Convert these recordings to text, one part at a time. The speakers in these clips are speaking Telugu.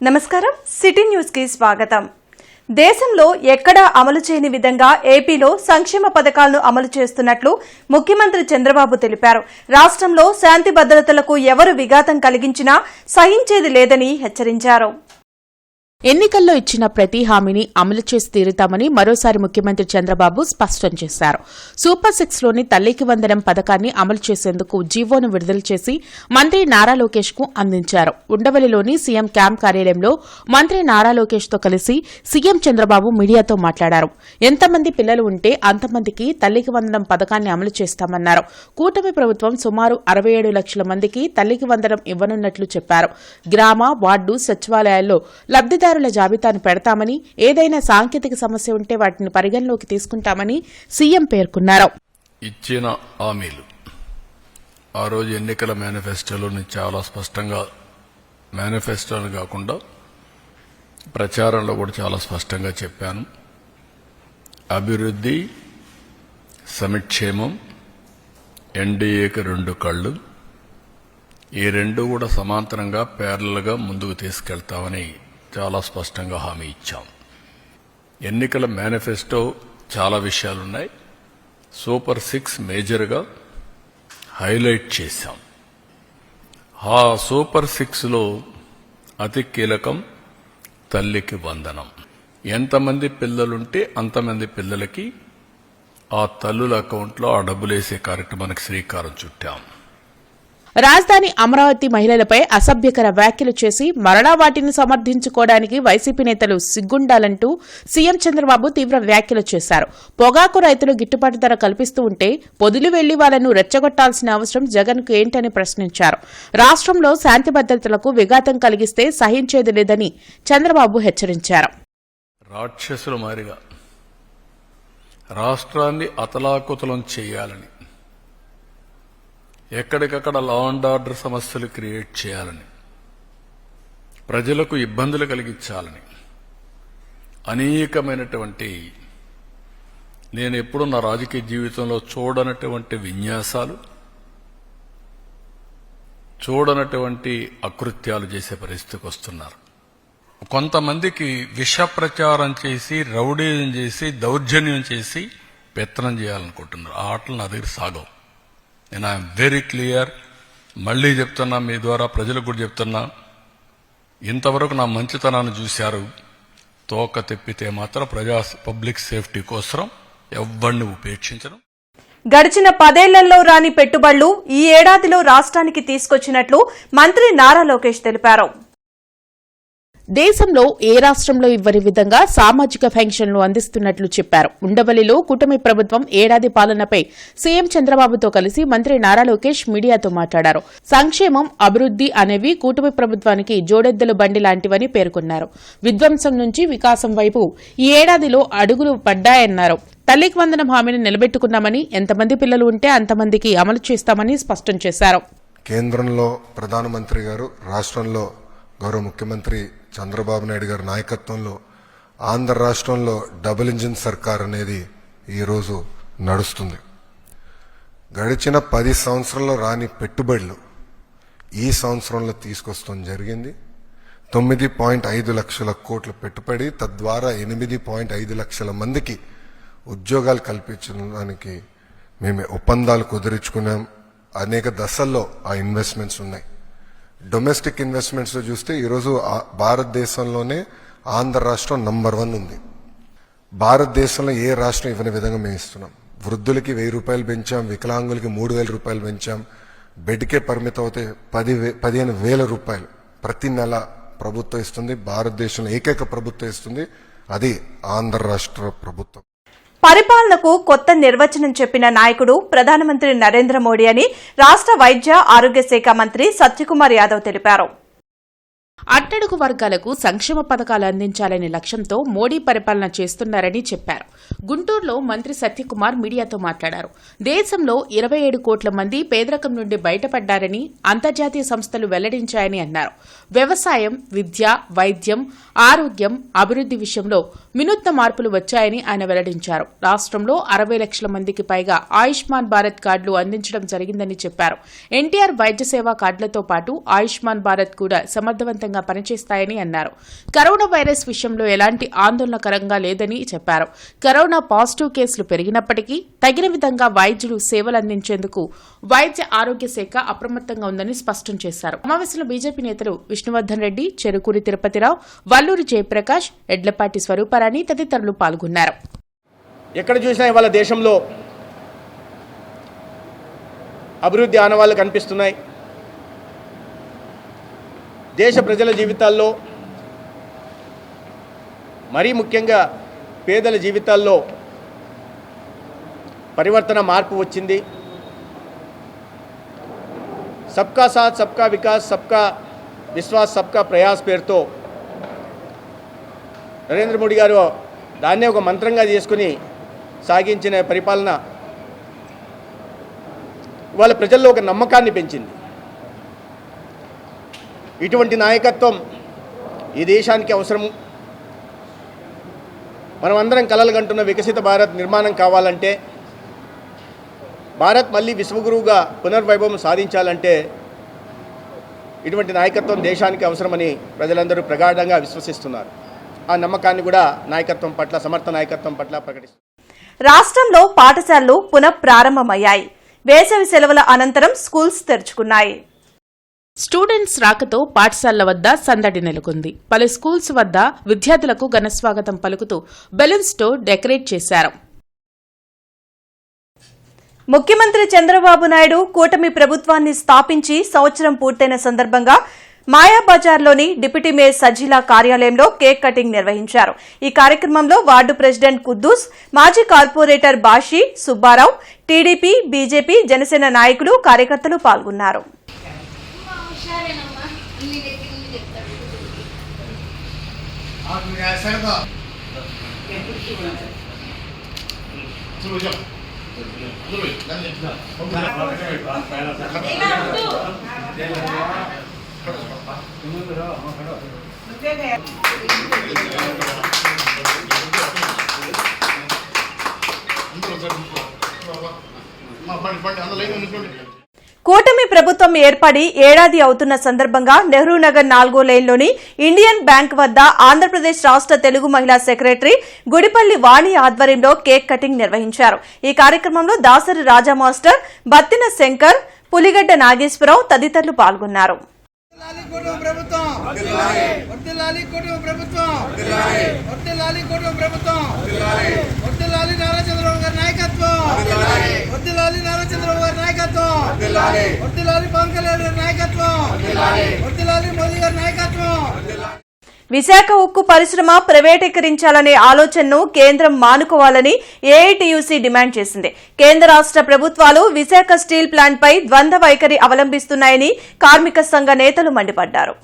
నమస్కారం సిటీ న్యూస్ కి స్వాగతం. దేశంలో ఎక్కడా అమలు చేయని విధంగా ఏపీలో సంక్షేమ పథకాలను అమలు చేస్తున్నట్లు ముఖ్యమంత్రి చంద్రబాబు తెలిపారు. రాష్ట్రంలో శాంతి భద్రతలకు ఎవరు విఘాతం కలిగించినా సహించేది లేదని హెచ్చరించారు. ఎన్నికల్లో ఇచ్చిన ప్రతి హామీని అమలు చేసి తీరుతామని మరోసారి ముఖ్యమంత్రి చంద్రబాబు స్పష్టం చేశారు. సూపర్ 6లోని తల్లికి వందనం పథకాన్ని అమలు చేసేందుకు జీవోను విడుదల చేసి మంత్రి నారా లోకేష్ కు అందించారు. ఉండవల్లిలోని సీఎం క్యాంప్ కార్యాలయంలో మంత్రి నారా లోకేష్ తో కలిసి సీఎం చంద్రబాబు మీడియాతో మాట్లాడారు. ఎంతమంది పిల్లలు ఉంటే అంతమందికి తల్లికి వందనం పథకాన్ని అమలు చేస్తామన్నారు. కూటమి ప్రభుత్వం సుమారు 67 లక్షల మందికి తల్లికి వందనం ఇవ్వనున్నట్లు చెప్పారు. గ్రామ, వార్డు సచివాలయాల్లో లబ్దిదారుల జాబితాను పెడతామని, ఏదైనా సాంకేతిక సమస్య ఉంటే వాటిని పరిగణలోకి తీసుకుంటామని సీఎం పేర్కొన్నారు. ఇచ్చిన హామీలు ఆ రోజు ఎన్నికల మేనిఫెస్టోలోని చాలా స్పష్టంగా, మేనిఫెస్టోని కాకుండా ప్రచారంలో కూడా చాలా స్పష్టంగా చెప్పాను. అభివృద్ధి, సంక్షేమం, ఎన్డీఏకి 2 కళ్ళు, ఈ 2 కూడా సమాంతరంగా ప్యారలల్గా ముందుకు తీసుకెళ్తామని చాలా స్పష్టంగా హామీ ఇచ్చాం. ఎన్నికల మేనిఫెస్టో చాలా విషయాలున్నాయి. సూపర్ 6 మేజర్గా హైలైట్ చేశాం. ఆ సూపర్ 6లో అతి కీలకం తల్లికి వందనం. ఎంతమంది పిల్లలుంటే అంతమంది పిల్లలకి ఆ తల్లుల అకౌంట్లో ఆ డబ్బులేసే కార్యక్రమానికి శ్రీకారం చుట్టాం. రాజధాని అమరావతి మహిళలపై అసభ్యకర వ్యాఖ్యలు చేసి మరలా వాటిని సమర్థించుకోవడానికి వైసీపీ నేతలు సిగ్గుండాలంటూ సీఎం చంద్రబాబు తీవ్ర వ్యాఖ్యలు చేశారు. పొగాకు రైతులు గిట్టుబాటు ధర కల్పిస్తూ ఉంటే పొదిలి వెళ్లి వాళ్లను రెచ్చగొట్టాల్సిన అవసరం జగన్కు ఏంటని ప్రశ్నించారు. రాష్ట్రంలో శాంతి భద్రతలకు విఘాతం కలిగిస్తే సహించేది లేదని చంద్రబాబు హెచ్చరించారు. రాక్షసుల మారిగా రాష్ట్రాన్ని అతలాకుతలం చేయాలని, ఎక్కడికక్కడ లా అండ్ ఆర్డర్ సమస్యలు క్రియేట్ చేయాలని, ప్రజలకు ఇబ్బందులు కలిగించాలని అనేకమైనటువంటి, నేను ఎప్పుడూ నా రాజకీయ జీవితంలో చూడనటువంటి విన్యాసాలు, చూడనటువంటి అకృత్యాలు చేసే పరిస్థితికి వస్తున్నారు. కొంతమందికి విష ప్రచారం చేసి, రౌడీజం చేసి, దౌర్జన్యం చేసి పెత్తనం చేయాలనుకుంటున్నారు. ఆ ఆటలు నా దగ్గర సాగవు. నేను ఐఎమ్ వెరీ క్లియర్. మళ్లీ చెప్తున్నా, మీ ద్వారా ప్రజలకు కూడా చెప్తున్నా, ఇంతవరకు నా మంచితనాన్ని చూశారు. తోక తెప్పితే మాత్రం పబ్లిక్ సేఫ్టీ కోసం ఎవ్వరిని ఉపేక్షించడం. గడిచిన 10 ఏళ్లలో రాని పెట్టుబడులు ఈ ఏడాదిలో రాష్ట్రానికి తీసుకొచ్చినట్లు మంత్రి నారా లోకేష్ తెలిపారు. దేశంలో ఏ రాష్ట్రంలో ఇవ్వని విధంగా సామాజిక పెన్షన్లు అందిస్తున్నట్లు చెప్పారు. ఉండవల్లిలో కూటమి ప్రభుత్వం ఏడాది పాలనపై సీఎం చంద్రబాబుతో కలిసి మంత్రి నారా లోకేష్ మీడియాతో మాట్లాడారు. సంక్షేమం, అభివృద్ధి అనేవి కూటమి ప్రభుత్వానికి జోడెద్దల బండి లాంటివని పేర్కొన్నారు. విధ్వంసం నుంచి వికాసం వైపు ఈ ఏడాదిలో అడుగులు పడ్డాయన్నారు. తల్లికి వందనం హామీని నిలబెట్టుకున్నామని, ఎంతమంది పిల్లలు ఉంటే అంతమందికి అమలు చేస్తామని స్పష్టం చేశారు. కేంద్రంలో ప్రధానమంత్రి గారు, రాష్ట్రంలో గౌరవ ముఖ్యమంత్రి చంద్రబాబు నాయుడు గారి నాయకత్వంలో ఆంధ్ర రాష్ట్రంలో డబుల్ ఇంజిన్ సర్కార్ అనేది ఈరోజు నడుస్తుంది. గడిచిన 10 సంవత్సరాల్లో రాని పెట్టుబడులు ఈ సంవత్సరంలో తీసుకొస్తాం జరిగింది. 9.5 లక్షల కోట్ల పెట్టుబడి, తద్వారా 8.5 లక్షల మందికి ఉద్యోగాలు కల్పించడానికి మేము ఒప్పందాలు కుదుర్చుకున్నాం. అనేక దశల్లో ఆ ఇన్వెస్ట్మెంట్స్ ఉన్నాయి. డొమెస్టిక్ ఇన్వెస్ట్మెంట్స్ లో చూస్తే ఈరోజు భారతదేశంలోనే ఆంధ్ర రాష్ట్రం నంబర్ 1 ఉంది. భారతదేశంలో ఏ రాష్ట్రం ఇవ్వని విధంగా మేము ఇస్తున్నాం. వృద్ధులకి 1000 రూపాయలు పెంచాం, వికలాంగులకి 3000 రూపాయలు పెంచాం. బెడ్కే పరిమితం అవుతే 15,000 రూపాయలు ప్రతి నెల ప్రభుత్వం ఇస్తుంది. భారతదేశంలో ఏకైక ప్రభుత్వం ఇస్తుంది, అది ఆంధ్ర రాష్ట్ర ప్రభుత్వం. పరిపాలనకు కొత్త నిర్వచనం చెప్పిన నాయకుడు ప్రధానమంత్రి నరేంద్ర మోడీ అని రాష్ట్ర వైద్య ఆరోగ్య శాఖ మంత్రి సత్యకుమార్ యాదవ్ తెలిపారు. అట్టడుగు వర్గాలకు సంక్షేమ పథకాలు అందించాలనే లక్ష్యంతో మోడీ పరిపాలన చేస్తున్నారని చెప్పారు. గుంటూరులో మంత్రి సత్యకుమార్ మీడియాతో మాట్లాడారు. దేశంలో 27 కోట్ల మంది పేదరికం నుండి బయటపడ్డారని అంతర్జాతీయ సంస్థలు వెల్లడించాయని అన్నారు. వ్యవసాయం, విద్య, వైద్యం, ఆరోగ్యం, అభివృద్ధి విషయంలో వినూత్న మార్పులు వచ్చాయని ఆయన వెల్లడించారు. రాష్ట్రంలో 60 లక్షల మందికి పైగా ఆయుష్మాన్ భారత్ కార్డులు అందించడం జరిగిందని చెప్పారు. ఎన్టీఆర్ వైద్య సేవా కార్డులతో పాటు ఆయుష్మాన్ భారత్ కూడా సమర్థవంతంగా సమర్థవంతంగా పనిచేస్తాయని అన్నారు. కరోనా వైరస్ విషయంలో ఎలాంటి ఆందోళనకరంగా లేదని చెప్పారు. కరోనా పాజిటివ్ కేసులు పెరిగినప్పటికీ తగిన విధంగా వైద్యులు సేవలు అందించేందుకు వైద్య ఆరోగ్య శాఖ అప్రమత్తంగా ఉందని స్పష్టం చేశారు. సమావేశంలో బీజేపీ నేతలు విష్ణువర్ధన్ రెడ్డి, చెరుకూరి తిరుపతిరావు, వల్లూరి జయప్రకాష్, ఎడ్లపాటి స్వరూపారాణి తదితరులు పాల్గొన్నారు. ఎక్కడ చూసినా ఇవాళ దేశంలో అభివృద్ధి ఆనవాళ్లు కనిపిస్తున్నాయి. దేశ ప్రజల జీవితాల్లో, మరీ ముఖ్యంగా పేదల జీవితాల్లో పరివర్తన, మార్పు వచ్చింది. సబ్కా సాత్, సబ్కా వికాస్, సబ్కా విశ్వాస్, సబ్కా ప్రయాస్ పేరుతో నరేంద్ర మోడీ గారు దాన్నే ఒక మంత్రంగా చేసుకుని సాగించిన పరిపాలన వాళ్ళ ప్రజల్లో ఒక నమ్మకాన్ని పెంచింది. ఇటువంటి నాయకత్వం ఈ దేశానికి అవసరము. మనం అందరం కలలు కంటున్న వికసిత భారత్ నిర్మాణం కావాలంటే, భారత్ మళ్ళీ విశ్వగురువుగా పునర్వైభవం సాధించాలంటే ఇటువంటి నాయకత్వం దేశానికి అవసరమని ప్రజలందరూ ప్రగాఢంగా విశ్వసిస్తున్నారు. ఆ నమ్మకాన్ని కూడా నాయకత్వం పట్ల, సమర్థ నాయకత్వం పట్ల ప్రకటిస్తున్నారు. రాష్ట్రంలో పాఠశాలలు పునఃప్రారంభమయ్యాయి. వేసవి సెలవుల అనంతరం స్కూల్స్ తెరుచుకున్నాయి. స్టూడెంట్స్ రాకతో పాఠశాలల వద్ద సందడి నెలకొంది. పలు స్కూల్స్ వద్ద విద్యార్థులకు ఘనస్వాగతం పలుకుతూ బెలూన్స్ తో డెకరేట్ చేశారు. ముఖ్యమంత్రి చంద్రబాబు నాయుడు కూటమి ప్రభుత్వాన్ని స్థాపించి సంవత్సరం పూర్తయిన సందర్భంగా మాయాబజార్లోని డిప్యూటీ మేయర్ సజీలా కార్యాలయంలో కేక్ కటింగ్ నిర్వహించారు. ఈ కార్యక్రమంలో వార్డు ప్రెసిడెంట్ కుద్దూస్, మాజీ corporator Bashi, Subbarao, TDP, BJP, Janasena నాయకులు, కార్యకర్తలు పాల్గొన్నారు. కూటమి ప్రభుత్వం ఏర్పడి ఏడాది అవుతున్న సందర్భంగా నెహ్రూ నగర్ 4వ లైన్లోని ఇండియన్ బ్యాంక్ వద్ద ఆంధ్రప్రదేశ్ రాష్ట్ర తెలుగు మహిళా సెక్రటరీ గుడిపల్లి వాణి ఆధ్వర్యంలో కేక్ కటింగ్ నిర్వహించారు. ఈ కార్యక్రమంలో దాసరి రాజా మాస్టర్, బత్తిన శంకర్, పులిగడ్డ నాగేశ్వరరావు తదితరులు పాల్గొన్నారు. విశాఖ ఉక్కు పరిశ్రమ ప్రైవేటీకరించాలనే ఆలోచనను కేంద్రం మానుకోవాలని ఏఐటీయూసీ డిమాండ్ చేసింది. కేంద్ర రాష్ట్ర ప్రభుత్వాలు విశాఖ స్టీల్ ప్లాంట్పై ద్వంద్వ వైఖరి అవలంబిస్తున్నాయని కార్మిక సంఘ నేతలు మండిపడ్డారు.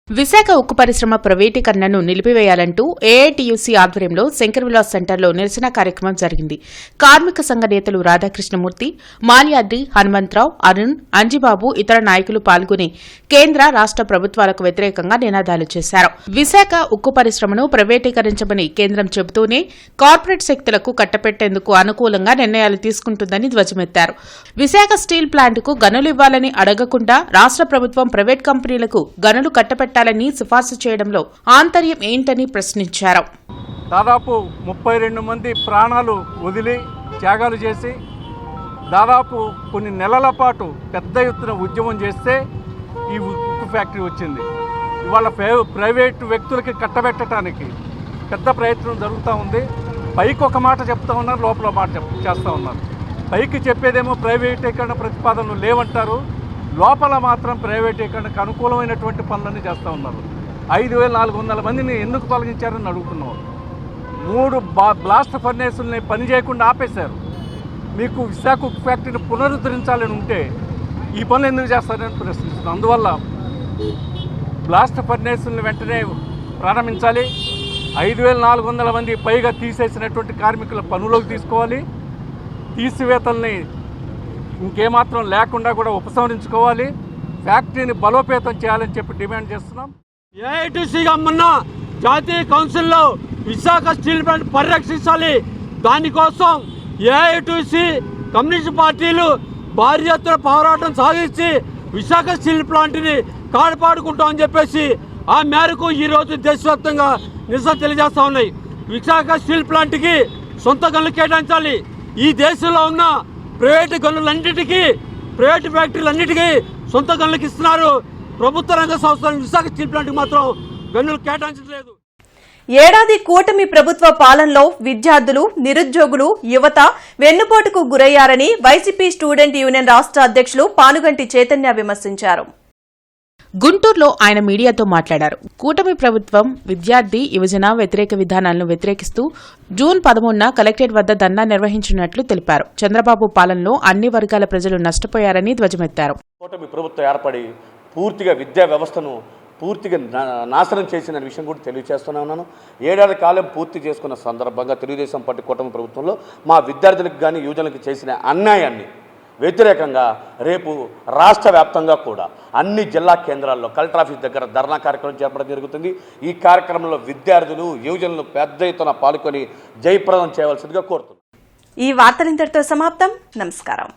విశాఖ ఉక్కు పరిశ్రమ ప్రైవేటీకరణను నిలిపివేయాలంటూ ఏఐటీయూసీ ఆధ్వర్యంలో శంకర్ విలాస్ సెంటర్లో నిరసన కార్యక్రమం జరిగింది. కార్మిక సంఘ నేతలు రాధాకృష్ణమూర్తి, మాల్యాద్రి, హనుమంతరావు, అరుణ్, అంజిబాబు ఇతర నాయకులు పాల్గొని కేంద్ర రాష్ట్ర ప్రభుత్వాలకు వ్యతిరేకంగా నినాదాలు చేశారు. విశాఖ ఉక్కు పరిశ్రమను ప్రైవేటీకరించమని కేంద్రం చెబుతూనే కార్పొరేట్ శక్తులకు కట్టపెట్టేందుకు అనుకూలంగా నిర్ణయాలు తీసుకుంటుందని ధ్వజమెత్తారు. విశాఖ స్టీల్ ప్లాంట్కు గనులు ఇవ్వాలని అడగకుండా రాష్ట్ర ప్రభుత్వం ప్రైవేట్ కంపెనీలకు గనులు కట్టపెట్టాలని సిఫార్సు చేయడంలో ఆంతర్యం ఏంటని ప్రశ్నించారు. దాదాపు 32 మంది ప్రాణాలు వదిలి త్యాగాలు చేసి దాదాపు కొన్ని నెలల పాటు పెద్ద ఎత్తున ఉద్యమం చేస్తే ఈ ఉక్కు ఫ్యాక్టరీ వచ్చింది. ఇవాళ ప్రైవేటు వ్యక్తులకి కట్టబెట్టడానికి పెద్ద ప్రయత్నం జరుగుతూ ఉంది. పైకి ఒక మాట చెప్తా ఉన్నారు, లోపల మాట చేస్తూ ఉన్నారు. పైకి చెప్పేదేమో ప్రైవేటీకరణ ప్రతిపాదనలు లేవంటారు, లోపల మాత్రం ప్రైవేటీకరణకు అనుకూలమైనటువంటి పనులన్నీ చేస్తూ ఉన్నారు. 5,400 మందిని ఎందుకు తొలగించారని అడుగుతున్నాం. 3 బ్లాస్ట్ ఫర్నేసుల్ని పని చేయకుండా ఆపేశారు. మీకు విశాఖ ఉక్కు ఫ్యాక్టరీని పునరుద్ధరించాలని ఉంటే ఈ పనులు ఎందుకు చేస్తారని ప్రశ్నిస్తున్నాం. అందువల్ల బ్లాస్ట్ ఫర్నేసుల్ని వెంటనే ప్రారంభించాలి. 5,400 మంది పైగా తీసేసినటువంటి కార్మికుల పనులోకి తీసుకోవాలి. తీసివేతల్ని ఇంకేమాత్రం లేకుండా కూడా ఉపసంహరించుకోవాలి. ఫ్యాక్టరీని బలోపేతం చేయాలని చెప్పి డిమాండ్ చేస్తున్నాం. ఏఐటీసీగా మొన్న జాతీయ కౌన్సిల్లో విశాఖ స్టీల్ ప్లాంట్ పరిరక్షించాలి. దానికోసం ఏఐటీసీ, కమ్యూనిస్ట్ పార్టీలు భారీ ఎత్తున పోరాటం సాగించి విశాఖ స్టీల్ ప్లాంట్ని కాపాడుకుంటామని చెప్పేసి ఆ మేరకు ఈరోజు దేశవ్యాప్తంగా నిరసన తెలియజేస్తూ ఉన్నాయి. విశాఖ స్టీల్ ప్లాంట్కి సొంత గనులు కేటాయించాలి. ఈ దేశంలో ఉన్న ప్రైవేటు గనులన్నిటికీ, ప్రైవేటు ఫ్యాక్టరీలన్నిటికీ సొంత గనులకు ఇస్తున్నారు. ప్రభుత్వ రంగ సంస్థల విశాఖ స్టీల్ ప్లాంట్కి మాత్రం గనులు కేటాయించట్లేదు. ఏడాది కూటమి ప్రభుత్వ పాలనలో విద్యార్థులు, నిరుద్యోగులు, యువత వెన్నుపోటుకు గురయ్యారని వైసీపీ స్టూడెంట్ యూనియన్ రాష్ట్ర అధ్యక్షులు పానుగంటి చైతన్య విమర్శించారు. గుంటూరులో ఆయన మీడియాతో మాట్లాడారు. కూటమి ప్రభుత్వం విద్యార్థి, యువజన వ్యతిరేక విధానాలను వ్యతిరేకిస్తూ జూన్ 13న కలెక్టరేట్ వద్ద ధర్నా నిర్వహించినట్లు తెలిపారు. చంద్రబాబు పాలనలో అన్ని వర్గాల ప్రజలు నష్టపోయారని ధ్వజమెత్తారు. కూటమి ప్రభుత్వం ఏర్పడి పూర్తిగా విద్యా వ్యవస్థను పూర్తిగా నాశనం చేసిన విషయం కూడా తెలియజేస్తూనే ఉన్నాను. ఏడాది కాలం పూర్తి చేసుకున్న సందర్భంగా తెలుగుదేశం పార్టీ కూటమి ప్రభుత్వంలో మా విద్యార్థులకు కానీ యువజనులకు చేసిన అన్యాయాన్ని వ్యతిరేకంగా రేపు రాష్ట్ర వ్యాప్తంగా కూడా అన్ని జిల్లా కేంద్రాల్లో కలెక్టర్ ఆఫీస్ దగ్గర ధర్నా కార్యక్రమం చేపట్టడం జరుగుతుంది. ఈ కార్యక్రమంలో విద్యార్థులు, యువజనులు పెద్ద ఎత్తున పాల్గొని జయప్రదం చేయవలసిందిగా కోరుతున్నాను. ఈ వార్తలు ఇంతటితో సమాప్తం. నమస్కారం.